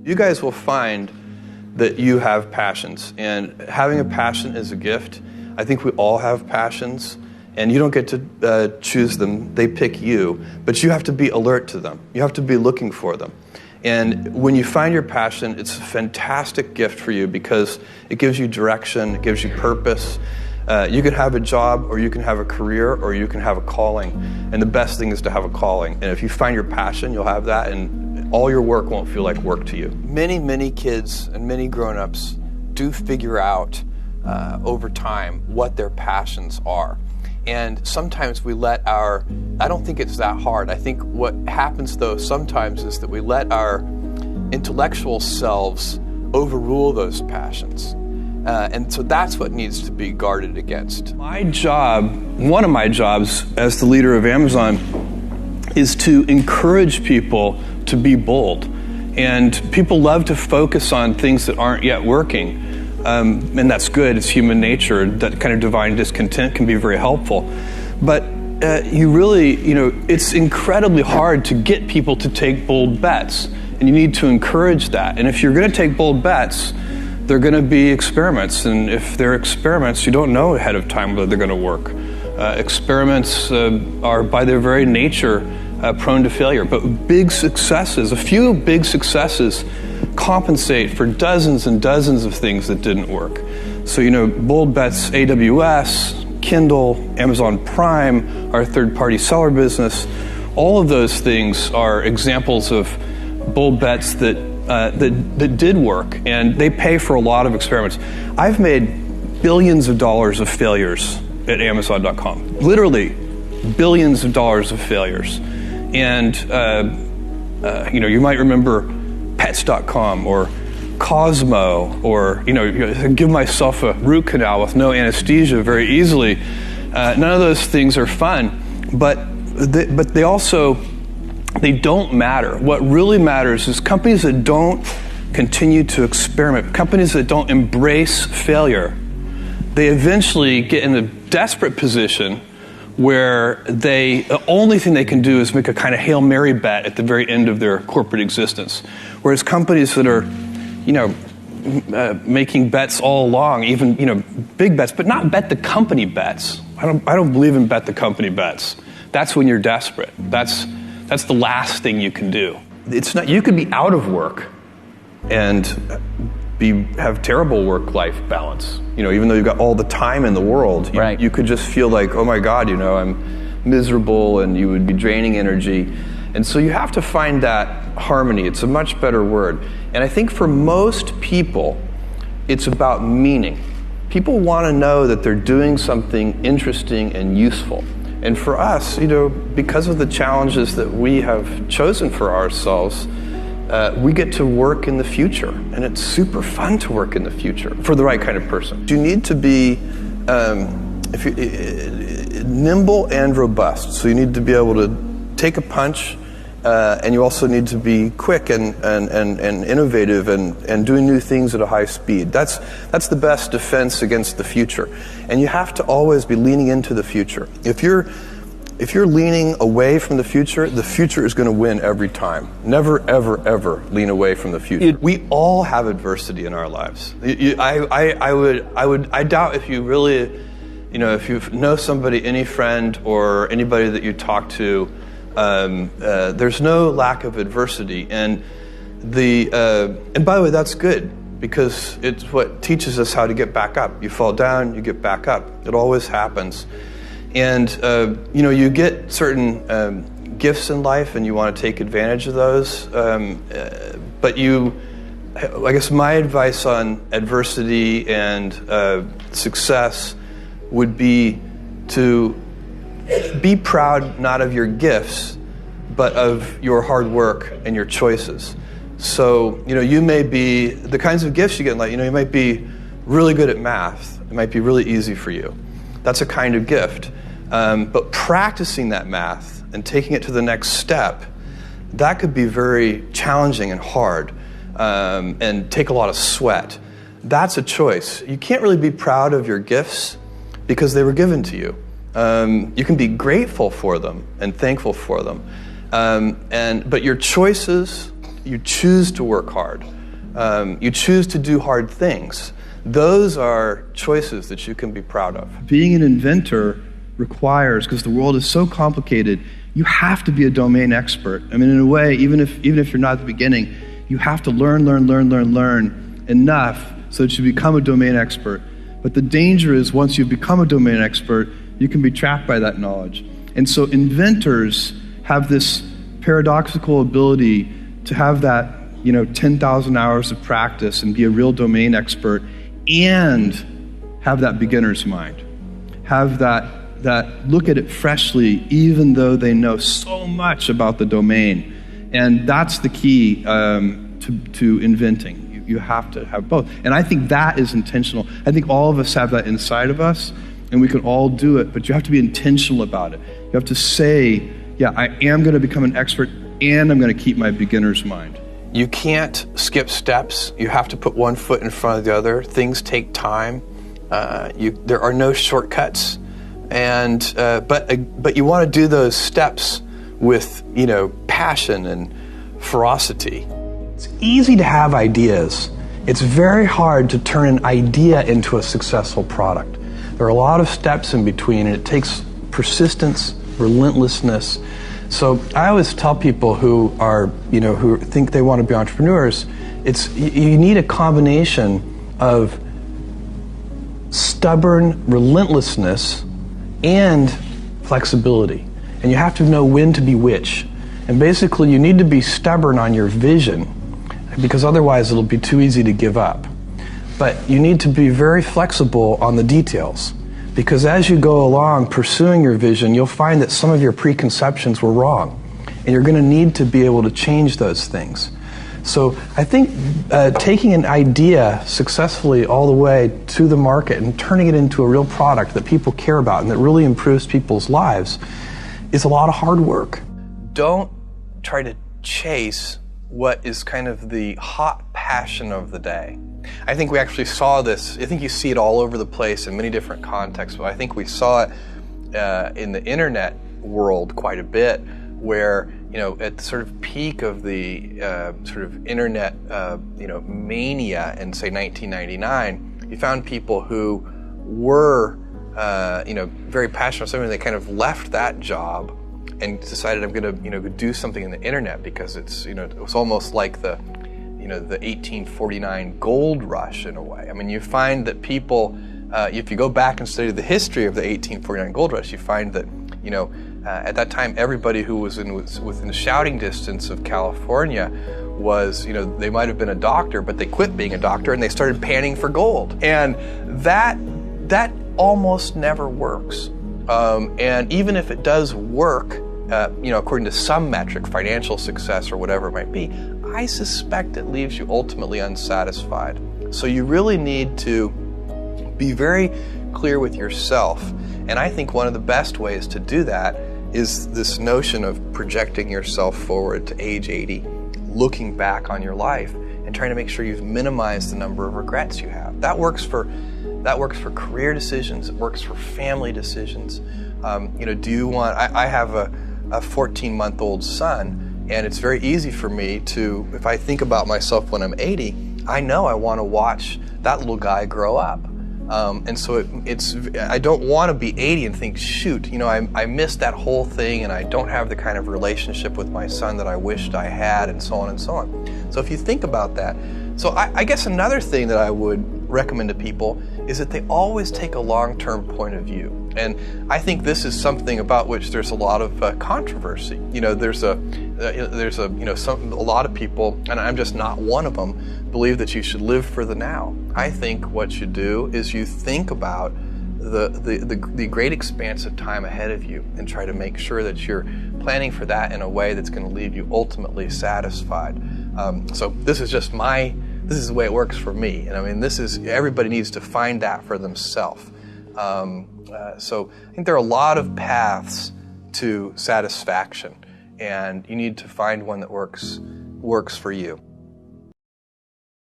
You guys will find that you have passions, and having a passion is a gift. I think we all have passions, and you don't get to choose them. They pick you, but you have to be alert to them. You have to be looking for them. And when you find your passion, it's a fantastic gift for you because it gives you direction, it gives you purpose. You can have a job, or you can have a career, or you can have a calling. And the best thing is to have a calling. And if you find your passion, you'll have that, and all your work won't feel like work to you. Many kids and many grown-ups do figure out over time what their passions are. And sometimes we let I don't think it's that hard. I think what happens though sometimes is that we let our intellectual selves overrule those passions. And so that's what needs to be guarded against. One of my jobs as the leader of Amazon is to encourage people to be bold. And people love to focus on things that aren't yet working. And that's good, it's human nature. That kind of divine discontent can be very helpful. But it's incredibly hard to get people to take bold bets. And you need to encourage that. And if you're going to take bold bets, they're going to be experiments. And if they're experiments, you don't know ahead of time whether they're going to work. Experiments are by their very nature prone to failure. But a few big successes compensate for dozens and dozens of things that didn't work. So, bold bets, AWS, Kindle, Amazon Prime, our third-party seller business, all of those things are examples of bold bets that did work, and they pay for a lot of experiments. I've made billions of dollars of failures at Amazon.com. Literally, billions of dollars of failures. And, you might remember Pets.com or Cosmo, or, give myself a root canal with no anesthesia very easily. None of those things are fun, but they don't matter. What really matters is companies that don't continue to experiment, companies that don't embrace failure, they eventually get in a desperate position where the only thing they can do is make a kind of Hail Mary bet at the very end of their corporate existence. Whereas companies that are, making bets all along, even, big bets, but not bet the company bets. I don't believe in bet the company bets. That's when you're desperate. That's the last thing you can do. It's not. You could be out of work and have terrible work-life balance. Even though you've got all the time in the world, right. You could just feel like, oh my God, I'm miserable, and you would be draining energy. And so you have to find that harmony. It's a much better word. And I think for most people, it's about meaning. People want to know that they're doing something interesting and useful. And for us, because of the challenges that we have chosen for ourselves, we get to work in the future, and it's super fun to work in the future for the right kind of person. You need to be nimble and robust. So you need to be able to take a punch, and you also need to be quick and innovative and doing new things at a high speed. That's the best defense against the future. And you have to always be leaning into the future. If you're leaning away from the future is going to win every time. Never, ever, ever lean away from the future. We all have adversity in our lives. I doubt if you really, if you know somebody, any friend or anybody that you talk to, there's no lack of adversity. And by the way, that's good, because it's what teaches us how to get back up. You fall down, you get back up. It always happens. And, you get certain gifts in life, and you want to take advantage of those. But I guess my advice on adversity and success would be to be proud not of your gifts, but of your hard work and your choices. So, you may be, the kinds of gifts you get in life, you might be really good at math. It might be really easy for you. That's a kind of gift. But practicing that math and taking it to the next step, that could be very challenging and hard, and take a lot of sweat. That's a choice. You can't really be proud of your gifts because they were given to you. You can be grateful for them and thankful for them. But your choices you choose to work hard. You choose to do hard things. Those are choices that you can be proud of. Being an inventor requires, because the world is so complicated, you have to be a domain expert. I mean, in a way, even if you're not at the beginning, you have to learn enough so that you become a domain expert. But the danger is once you become a domain expert, you can be trapped by that knowledge. And so inventors have this paradoxical ability to have that 10,000 hours of practice and be a real domain expert and have that beginner's mind. Have that look at it freshly, even though they know so much about the domain. And that's the key to inventing. You have to have both. And I think that is intentional. I think all of us have that inside of us, and we can all do it, but you have to be intentional about it. You have to say, yeah, I am going to become an expert, and I'm going to keep my beginner's mind. You can't skip steps. You have to put one foot in front of the other. Things take time. There are no shortcuts, and but you want to do those steps with passion and ferocity. It's easy to have ideas. It's very hard to turn an idea into a successful product. There are a lot of steps in between, and it takes persistence, relentlessness. So I always tell people who think they want to be entrepreneurs, you need a combination of stubborn relentlessness and flexibility. And you have to know when to be which. And basically you need to be stubborn on your vision, because otherwise it'll be too easy to give up. But you need to be very flexible on the details, because as you go along pursuing your vision, you'll find that some of your preconceptions were wrong, and you're going to need to be able to change those things. So I think taking an idea successfully all the way to the market and turning it into a real product that people care about and that really improves people's lives is a lot of hard work. Don't try to chase what is kind of the hot passion of the day. I think we actually saw this. I think you see it all over the place in many different contexts, but I think we saw it in the internet world quite a bit, where at the sort of peak of the sort of internet mania in say 1999, you found people who were very passionate about something. They kind of left that job and decided, I'm going to do something in the internet, because it's it was almost like the 1849 gold rush in a way. I mean, you find that people, if you go back and study the history of the 1849 gold rush, you find that at that time everybody who was within shouting distance of California was they might have been a doctor, but they quit being a doctor and they started panning for gold, and that almost never works. And even if it does work, according to some metric, financial success or whatever it might be, I suspect it leaves you ultimately unsatisfied. So you really need to be very clear with yourself. And I think one of the best ways to do that is this notion of projecting yourself forward to age 80, looking back on your life and trying to make sure you've minimized the number of regrets you have. That works for career decisions. It works for family decisions. Do you want? I have a 14-month-old son, and it's very easy for me to, if I think about myself when I'm 80, I know I want to watch that little guy grow up. And so I don't want to be 80 and think, shoot, I missed that whole thing, and I don't have the kind of relationship with my son that I wished I had, and so on and so on. So if you think about that, so I guess another thing that I would recommend to people is that they always take a long-term point of view. And I think this is something about which there's a lot of controversy. There's a lot of people, and I'm just not one of them, believe that you should live for the now. I think what you do is you think about the great expanse of time ahead of you and try to make sure that you're planning for that in a way that's going to leave you ultimately satisfied. So this is the way it works for me. And I mean, everybody needs to find that for themselves. So I think there are a lot of paths to satisfaction, and you need to find one that works for you.